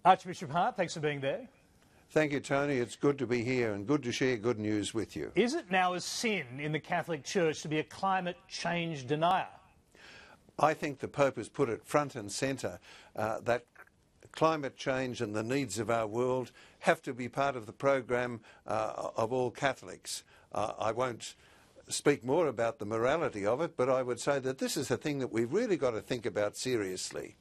Archbishop Hart, thanks for being there. Thank you, Tony. It's good to be here and good to share good news with you. Is it now a sin in the Catholic Church to be a climate change denier? I think the Pope has put it front and centre that climate change and the needs of our world have to be part of the program of all Catholics. I won't speak more about the morality of it, but I would say that this is a thing that we've really got to think about seriously.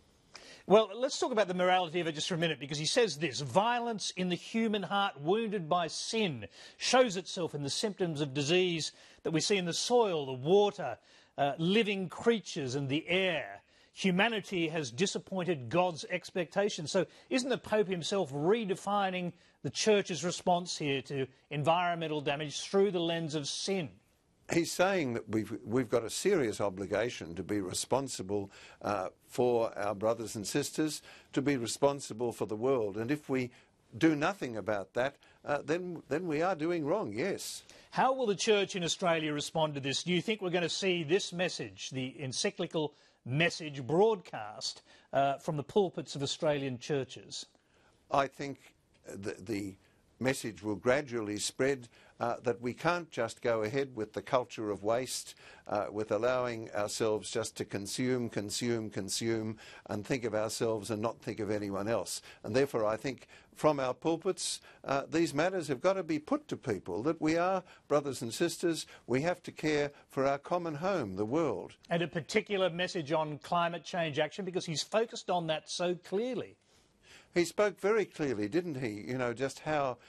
Well, let's talk about the morality of it just for a minute, because he says this: violence in the human heart wounded by sin shows itself in the symptoms of disease that we see in the soil, the water, living creatures and the air. Humanity has disappointed God's expectations. So isn't the Pope himself redefining the Church's response here to environmental damage through the lens of sin? He's saying that we've got a serious obligation to be responsible for our brothers and sisters, to be responsible for the world. And if we do nothing about that, then we are doing wrong, yes. How will the Church in Australia respond to this? Do you think we're going to see this message, the encyclical message, broadcast from the pulpits of Australian churches? I think the message will gradually spread that we can't just go ahead with the culture of waste, with allowing ourselves just to consume and think of ourselves and not think of anyone else. And therefore I think from our pulpits these matters have got to be put to people, that we are brothers and sisters, we have to care for our common home, the world. And a particular message on climate change action, because he's focused on that so clearly. He spoke very clearly, didn't he? You know, just how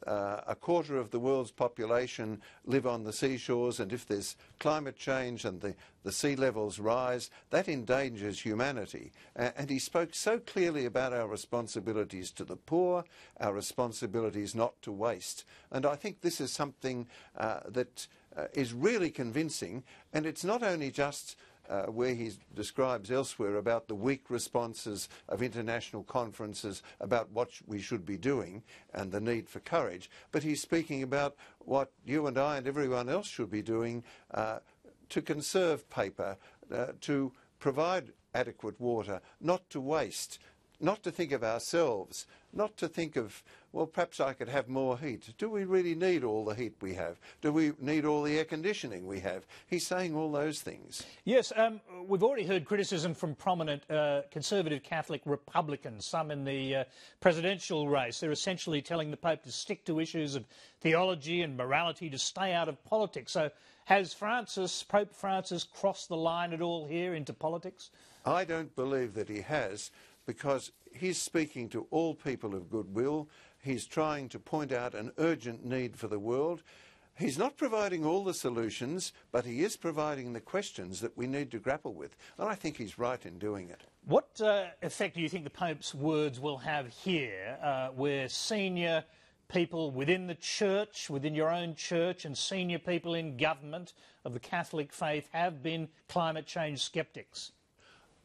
a quarter of the world's population live on the seashores, and if there's climate change and the sea levels rise, that endangers humanity. And he spoke so clearly about our responsibilities to the poor, our responsibilities not to waste. And I think this is something that is really convincing, and it's not only just where he describes elsewhere about the weak responses of international conferences about what we should be doing and the need for courage, but he's speaking about what you and I and everyone else should be doing to conserve paper, to provide adequate water, not to waste, not to think of ourselves, not to think of, well, perhaps I could have more heat. Do we really need all the heat we have? Do we need all the air conditioning we have? He's saying all those things. Yes, we've already heard criticism from prominent conservative Catholic Republicans, some in the presidential race. They're essentially telling the Pope to stick to issues of theology and morality, to stay out of politics. So has Pope Francis crossed the line at all here into politics? I don't believe that he has, because he's speaking to all people of goodwill. He's trying to point out an urgent need for the world. He's not providing all the solutions, but he is providing the questions that we need to grapple with. And I think he's right in doing it. What effect do you think the Pope's words will have here, where senior people within the Church, within your own Church, and senior people in government of the Catholic faith have been climate change sceptics?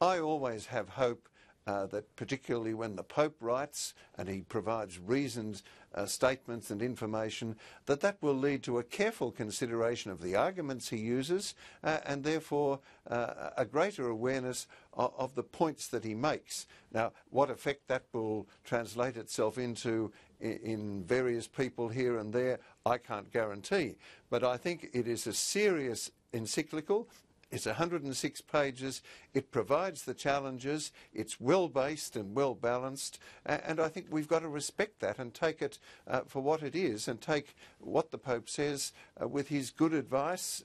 I always have hope that particularly when the Pope writes and he provides reasoned statements and information, that will lead to a careful consideration of the arguments he uses and therefore a greater awareness of the points that he makes. Now, what effect that will translate itself into in various people here and there, I can't guarantee. But I think it is a serious encyclical. It's 106 pages, it provides the challenges, it's well-based and well-balanced, and I think we've got to respect that and take it for what it is, and take what the Pope says with his good advice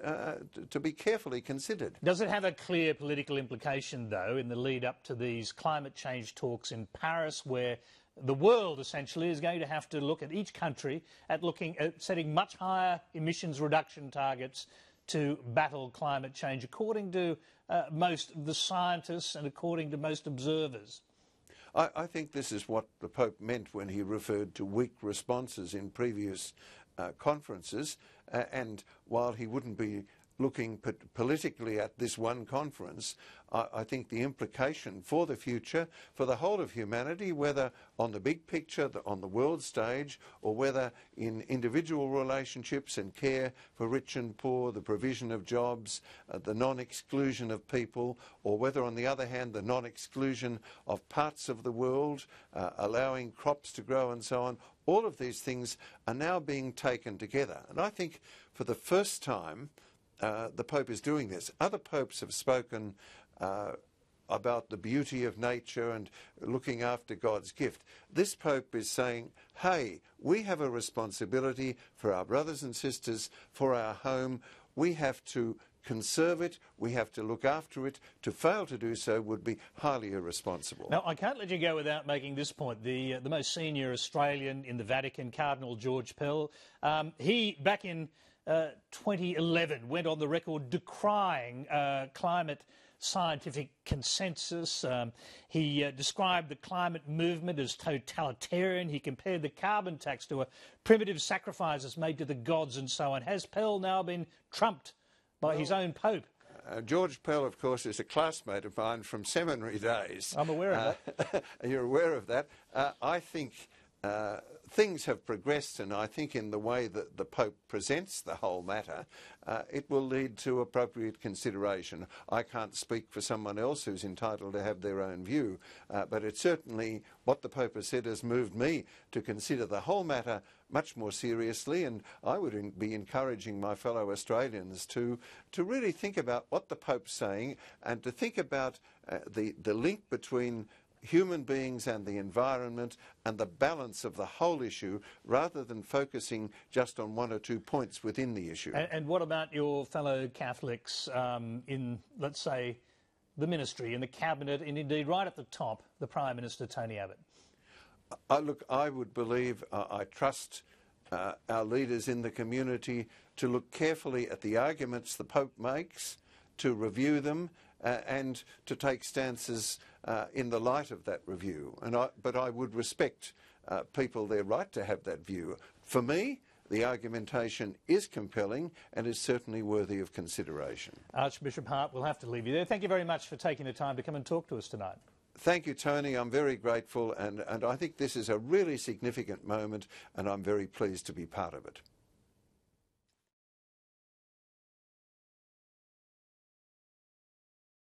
to be carefully considered. Does it have a clear political implication, though, in the lead-up to these climate change talks in Paris, where the world essentially is going to have to look at each country at setting much higher emissions reduction targets to battle climate change, according to most of the scientists and according to most observers? I think this is what the Pope meant when he referred to weak responses in previous conferences, and while he wouldn't be looking politically at this one conference, I think the implication for the future, for the whole of humanity, whether on the big picture, on the world stage, or whether in individual relationships and care for rich and poor, the provision of jobs, the non-exclusion of people, or whether on the other hand the non-exclusion of parts of the world, allowing crops to grow and so on, all of these things are now being taken together. And I think for the first time the Pope is doing this. Other popes have spoken about the beauty of nature and looking after God's gift. This Pope is saying, hey, we have a responsibility for our brothers and sisters, for our home. We have to conserve it, we have to look after it. To fail to do so would be highly irresponsible. Now, I can't let you go without making this point. The most senior Australian in the Vatican, Cardinal George Pell, he, back in 2011, went on the record decrying climate scientific consensus. He described the climate movement as totalitarian. He compared the carbon tax to a primitive sacrifices made to the gods and so on. Has Pell now been trumped by his own Pope? George Pell, of course, is a classmate of mine from seminary days. I'm aware of that. You're aware of that. I think things have progressed, and I think in the way that the Pope presents the whole matter, it will lead to appropriate consideration. I can't speak for someone else who's entitled to have their own view, but it certainly, what the Pope has said has moved me to consider the whole matter much more seriously, and I would be encouraging my fellow Australians to really think about what the Pope's saying and to think about the link between human beings and the environment and the balance of the whole issue, rather than focusing just on one or 2 points within the issue. And what about your fellow Catholics in, let's say, the ministry, in the cabinet, and indeed right at the top, the Prime Minister, Tony Abbott? Look, I would believe, I trust our leaders in the community to look carefully at the arguments the Pope makes, to review them, and to take stances in the light of that review. But I would respect people their right to have that view. For me, the argumentation is compelling and is certainly worthy of consideration. Archbishop Hart, we'll have to leave you there. Thank you very much for taking the time to come and talk to us tonight. Thank you, Tony. I'm very grateful, and I think this is a really significant moment, and I'm very pleased to be part of it.